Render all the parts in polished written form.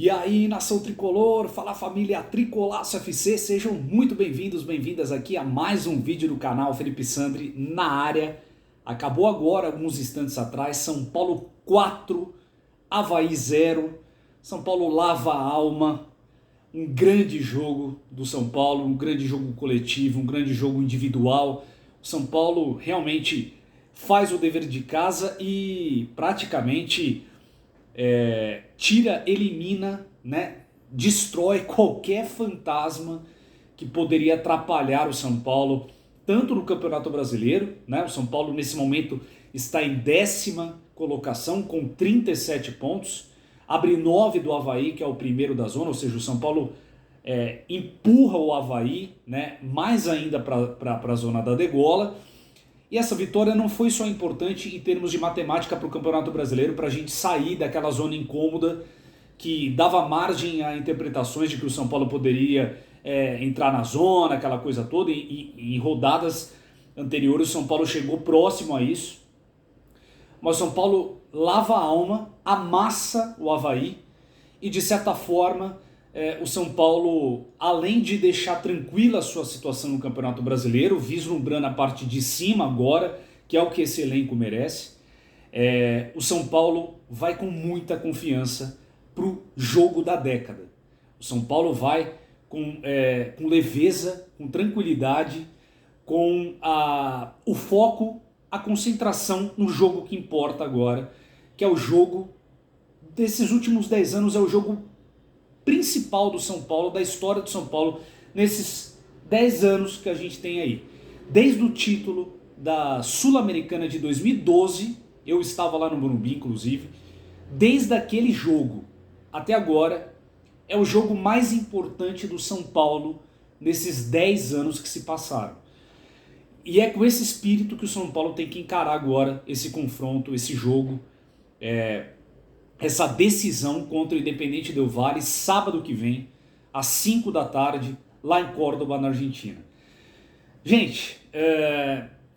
E aí, nação tricolor, fala família Tricolaço FC, sejam muito bem-vindos, bem-vindas aqui a mais um vídeo do canal Felipe Sandri na área. Acabou agora, alguns instantes atrás, São Paulo 4, Avaí 0. São Paulo lava a alma, um grande jogo do São Paulo, um grande jogo coletivo, um grande jogo individual. O São Paulo realmente faz o dever de casa e praticamente elimina, né, destrói qualquer fantasma que poderia atrapalhar o São Paulo, tanto no Campeonato Brasileiro, né? O São Paulo nesse momento está em 10ª colocação com 37 pontos, abre 9 do Avaí, que é o primeiro da zona, ou seja, o São Paulo empurra o Avaí, né, mais ainda para a zona da degola. E essa vitória não foi só importante em termos de matemática para o Campeonato Brasileiro, para a gente sair daquela zona incômoda que dava margem a interpretações de que o São Paulo poderia entrar na zona, aquela coisa toda, e em rodadas anteriores o São Paulo chegou próximo a isso. Mas o São Paulo lava a alma, amassa o Avaí e de certa forma o São Paulo, além de deixar tranquila a sua situação no Campeonato Brasileiro, vislumbrando a parte de cima agora, que é o que esse elenco merece, o São Paulo vai com muita confiança para o jogo da década. O São Paulo vai com leveza, com tranquilidade, com o foco, a concentração no jogo que importa agora, que é o jogo desses últimos 10 anos, é o jogo principal do São Paulo, da história do São Paulo, nesses 10 anos que a gente tem aí. Desde o título da Sul-Americana de 2012, eu estava lá no Morumbi, inclusive, desde aquele jogo até agora, é o jogo mais importante do São Paulo nesses 10 anos que se passaram. E é com esse espírito que o São Paulo tem que encarar agora esse confronto, esse jogo, essa decisão contra o Independiente Del Valle, sábado que vem, às 5 da tarde, lá em Córdoba, na Argentina. Gente,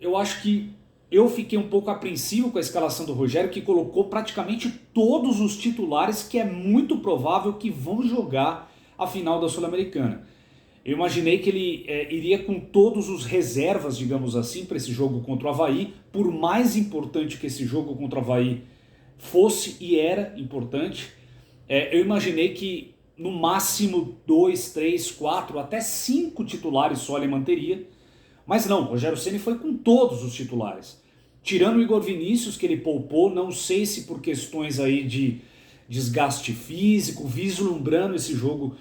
eu acho que eu fiquei um pouco apreensivo com a escalação do Rogério, que colocou praticamente todos os titulares que é muito provável que vão jogar a final da Sul-Americana. Eu imaginei que ele iria com todos os reservas, digamos assim, para esse jogo contra o Avaí, por mais importante que esse jogo contra o Avaí fosse e era importante. Eu imaginei que no máximo 2, 3, 4, até 5 titulares só ele manteria, mas não, Rogério Ceni foi com todos os titulares, tirando o Igor Vinícius, que ele poupou, não sei se por questões aí de desgaste físico, vislumbrando esse jogo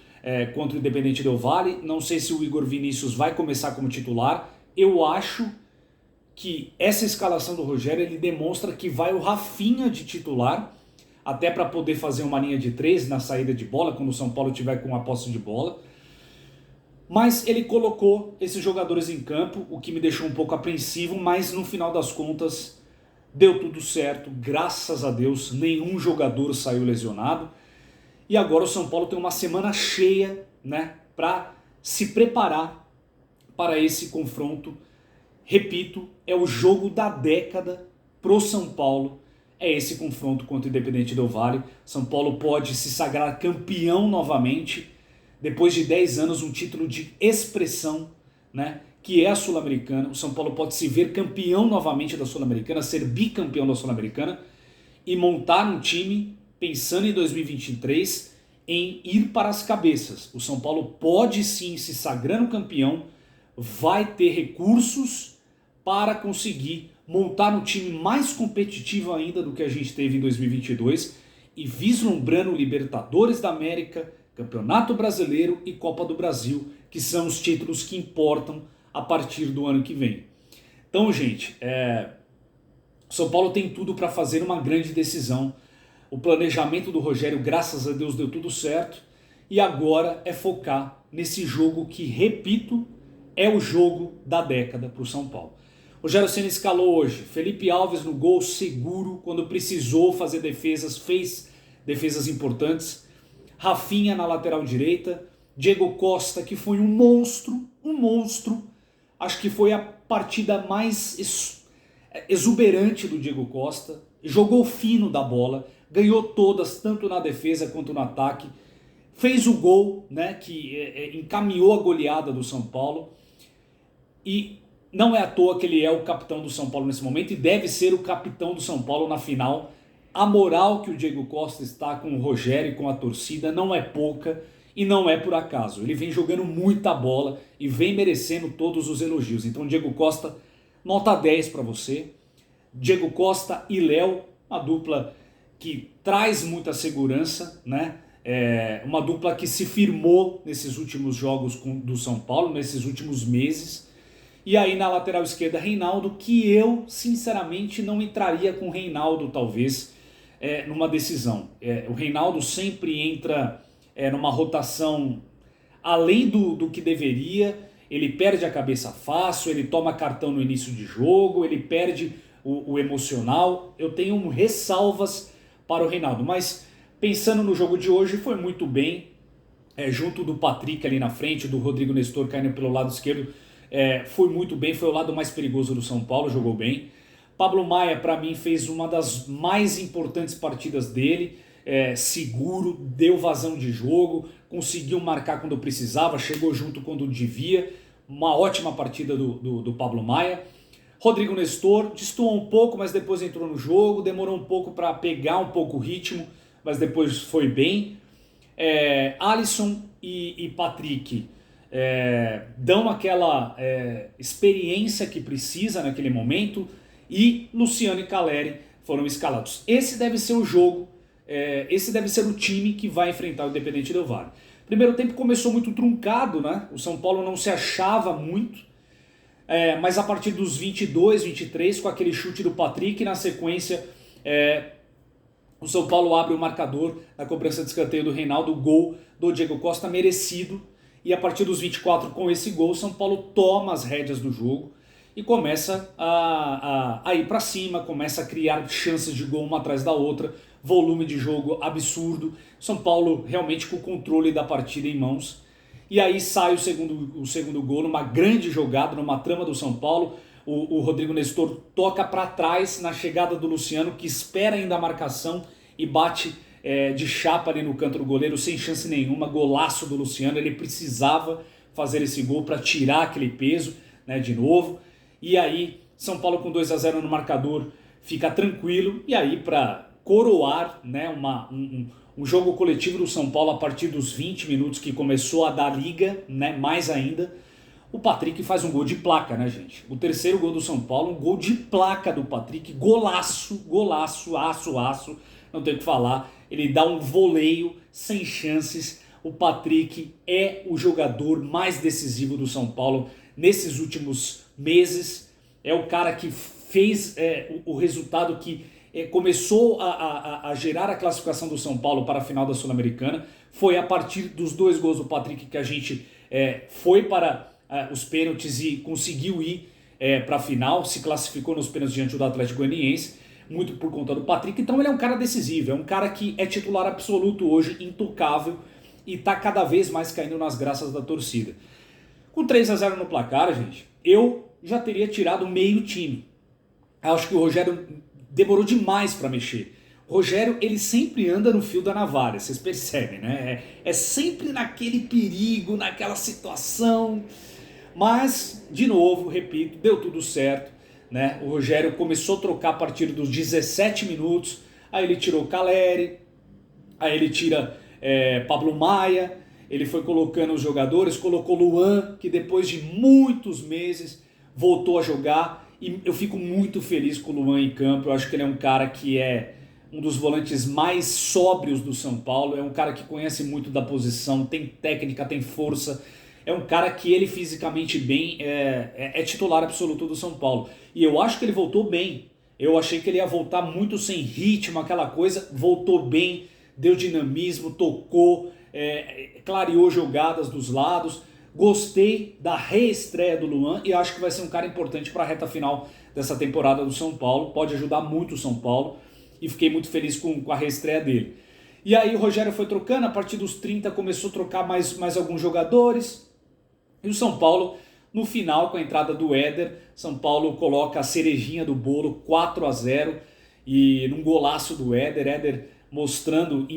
contra o Independiente Del Valle, não sei se o Igor Vinícius vai começar como titular. Eu acho que essa escalação do Rogério, ele demonstra que vai o Rafinha de titular, até para poder fazer uma linha de 3 na saída de bola, quando o São Paulo tiver com a posse de bola. Mas ele colocou esses jogadores em campo, o que me deixou um pouco apreensivo, mas no final das contas deu tudo certo, graças a Deus, nenhum jogador saiu lesionado. E agora o São Paulo tem uma semana cheia, né, para se preparar para esse confronto. Repito, é o jogo da década pro São Paulo, é esse confronto contra o Independiente Del Valle. São Paulo pode se sagrar campeão novamente, depois de 10 anos, um título de expressão, né, que é a Sul-Americana. O São Paulo pode se ver campeão novamente da Sul-Americana, ser bicampeão da Sul-Americana e montar um time pensando em 2023 em ir para as cabeças. O São Paulo pode sim se sagrando campeão, vai ter recursos para conseguir montar um time mais competitivo ainda do que a gente teve em 2022 e vislumbrando Libertadores da América, Campeonato Brasileiro e Copa do Brasil, que são os títulos que importam a partir do ano que vem. Então, gente, São Paulo tem tudo para fazer uma grande decisão. O planejamento do Rogério, graças a Deus, deu tudo certo. E agora é focar nesse jogo que, repito, é o jogo da década para o São Paulo. O Rogério Ceni escalou hoje Felipe Alves no gol seguro, quando precisou fazer defesas, fez defesas importantes. Rafinha na lateral direita. Diego Costa, que foi um monstro. Acho que foi a partida mais exuberante do Diego Costa. Jogou fino da bola, ganhou todas, tanto na defesa quanto no ataque. fez o gol, né, que encaminhou a goleada do São Paulo, e não é à toa que ele é o capitão do São Paulo nesse momento e deve ser o capitão do São Paulo na final. A moral que o Diego Costa está com o Rogério e com a torcida não é pouca e não é por acaso. Ele vem jogando muita bola e vem merecendo todos os elogios. Então, Diego Costa, nota 10 para você. Diego Costa e Léo, uma dupla que traz muita segurança, né? Uma dupla que se firmou nesses últimos jogos do São Paulo, nesses últimos meses. E aí na lateral esquerda, Reinaldo, que eu sinceramente não entraria com o Reinaldo talvez numa decisão. O Reinaldo sempre entra numa rotação além do que deveria, ele perde a cabeça fácil, ele toma cartão no início de jogo, ele perde o emocional. Eu tenho ressalvas para o Reinaldo, mas pensando no jogo de hoje, foi muito bem, junto do Patrick ali na frente, do Rodrigo Nestor caindo pelo lado esquerdo, foi muito bem, foi o lado mais perigoso do São Paulo, jogou bem. Pablo Maia, para mim, fez uma das mais importantes partidas dele, seguro, deu vazão de jogo, conseguiu marcar quando precisava, chegou junto quando devia. Uma ótima partida do Pablo Maia. Rodrigo Nestor destoou um pouco, mas depois entrou no jogo, demorou um pouco para pegar um pouco o ritmo, mas depois foi bem. Alisson e Patrick dão aquela experiência que precisa naquele momento, e Luciano e Caleri foram escalados. Esse deve ser o jogo, esse deve ser o time que vai enfrentar o Independente Del Valle. Primeiro tempo começou muito truncado, né? O São Paulo não se achava muito, mas a partir dos 22, 23, com aquele chute do Patrick, na sequência o São Paulo abre o marcador na cobrança de escanteio do Reinaldo, gol do Diego Costa merecido, e a partir dos 24, com esse gol, o São Paulo toma as rédeas do jogo e começa a ir para cima, começa a criar chances de gol uma atrás da outra, volume de jogo absurdo, São Paulo realmente com o controle da partida em mãos. E aí sai o segundo gol, numa grande jogada, numa trama do São Paulo. O Rodrigo Nestor toca para trás na chegada do Luciano, que espera ainda a marcação e bate de chapa ali no canto do goleiro, sem chance nenhuma. Golaço do Luciano, ele precisava fazer esse gol para tirar aquele peso, né, de novo. E aí São Paulo com 2-0 no marcador fica tranquilo. E aí, para coroar, né, um jogo coletivo do São Paulo a partir dos 20 minutos que começou a dar liga, né, mais ainda, o Patrick faz um gol de placa, né, gente? O terceiro gol do São Paulo, um gol de placa do Patrick, golaço, aço, não tem o que falar. Ele dá um voleio sem chances. O Patrick é o jogador mais decisivo do São Paulo nesses últimos meses. É o cara que fez o resultado que começou a gerar a classificação do São Paulo para a final da Sul-Americana. Foi a partir dos 2 gols do Patrick que a gente foi para os pênaltis e conseguiu ir para a final, se classificou nos pênaltis diante do Atlético Goianiense, muito por conta do Patrick. Então ele é um cara decisivo, é um cara que é titular absoluto hoje, intocável, e está cada vez mais caindo nas graças da torcida. Com 3-0 no placar, gente, eu já teria tirado meio time. Eu acho que o Rogério demorou demais para mexer. O Rogério, ele sempre anda no fio da navalha, vocês percebem, né? É sempre naquele perigo, naquela situação. Mas, de novo, repito, deu tudo certo, né? O Rogério começou a trocar a partir dos 17 minutos, aí ele tirou Caleri, aí ele tira Pablo Maia, ele foi colocando os jogadores, colocou Luan, que depois de muitos meses voltou a jogar, e eu fico muito feliz com o Luan em campo. Eu acho que ele é um cara que é um dos volantes mais sóbrios do São Paulo, é um cara que conhece muito da posição, tem técnica, tem força, é um cara que ele fisicamente bem é titular absoluto do São Paulo. E eu acho que ele voltou bem. Eu achei que ele ia voltar muito sem ritmo, aquela coisa, voltou bem, deu dinamismo, tocou, clareou jogadas dos lados. Gostei da reestreia do Luan e acho que vai ser um cara importante para a reta final dessa temporada do São Paulo. Pode ajudar muito o São Paulo e fiquei muito feliz com a reestreia dele. E aí o Rogério foi trocando, a partir dos 30 começou a trocar mais alguns jogadores. E o São Paulo, no final, com a entrada do Éder, São Paulo coloca a cerejinha do bolo, 4-0, e num golaço do Éder. Éder mostrando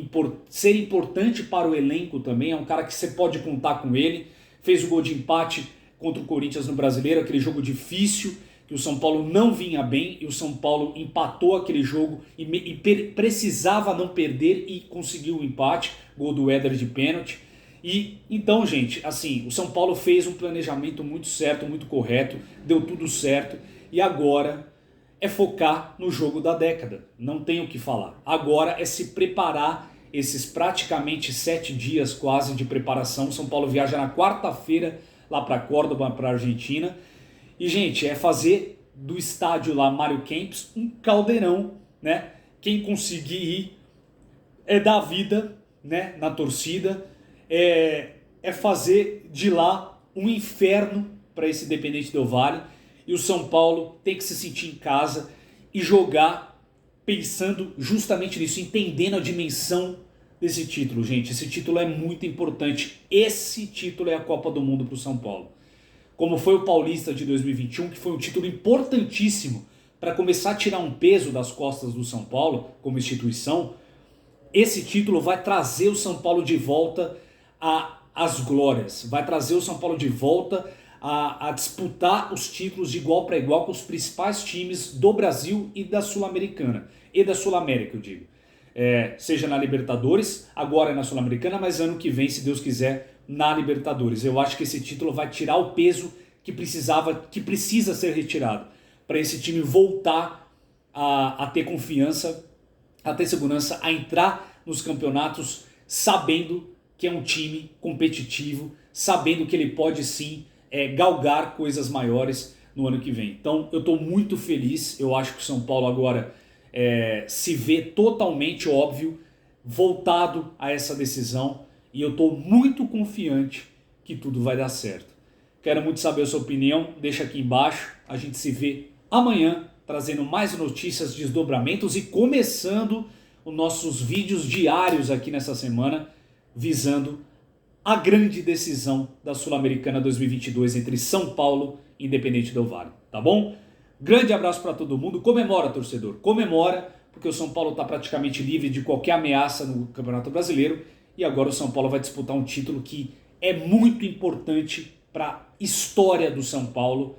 ser importante para o elenco também. É um cara que você pode contar com ele. Fez o gol de empate contra o Corinthians no Brasileiro, aquele jogo difícil, que o São Paulo não vinha bem, e o São Paulo empatou aquele jogo e precisava não perder e conseguiu o empate, gol do Éder de pênalti. E então, gente, assim, o São Paulo fez um planejamento muito certo, muito correto, deu tudo certo, e agora é focar no jogo da década, não tem o que falar. Agora é se preparar, esses praticamente 7 dias quase de preparação. O São Paulo viaja na quarta-feira lá para Córdoba, para a Argentina. E, gente, é fazer do estádio lá, Mário Kempes, um caldeirão, né? Quem conseguir ir é dar vida, né, na torcida, é fazer de lá um inferno para esse Independente Del Valle. E o São Paulo tem que se sentir em casa e jogar pensando justamente nisso, entendendo a dimensão desse título, gente. Esse título é muito importante. Esse título é a Copa do Mundo para o São Paulo. Como foi o Paulista de 2021, que foi um título importantíssimo para começar a tirar um peso das costas do São Paulo como instituição. Esse título vai trazer o São Paulo de volta às glórias, vai trazer o São Paulo de volta a disputar os títulos de igual para igual com os principais times do Brasil e da Sul-Americana, e da Sul-América, eu digo. Seja na Libertadores, agora na Sul-Americana, mas ano que vem, se Deus quiser, na Libertadores. Eu acho que esse título vai tirar o peso que precisa ser retirado, para esse time voltar a ter confiança, a ter segurança, a entrar nos campeonatos sabendo que é um time competitivo, sabendo que ele pode sim galgar coisas maiores no ano que vem. Então eu estou muito feliz. Eu acho que o São Paulo agora se vê totalmente, óbvio, voltado a essa decisão, e eu estou muito confiante que tudo vai dar certo. Quero muito saber a sua opinião, deixa aqui embaixo. A gente se vê amanhã trazendo mais notícias, desdobramentos e começando os nossos vídeos diários aqui nessa semana, visando a grande decisão da Sul-Americana 2022 entre São Paulo e Independente Del Valle, tá bom? Grande abraço para todo mundo. Comemora, torcedor, comemora, porque o São Paulo está praticamente livre de qualquer ameaça no Campeonato Brasileiro, e agora o São Paulo vai disputar um título que é muito importante para a história do São Paulo,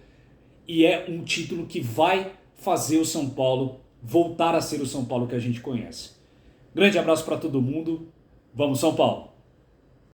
e é um título que vai fazer o São Paulo voltar a ser o São Paulo que a gente conhece. Grande abraço para todo mundo. Vamos, São Paulo!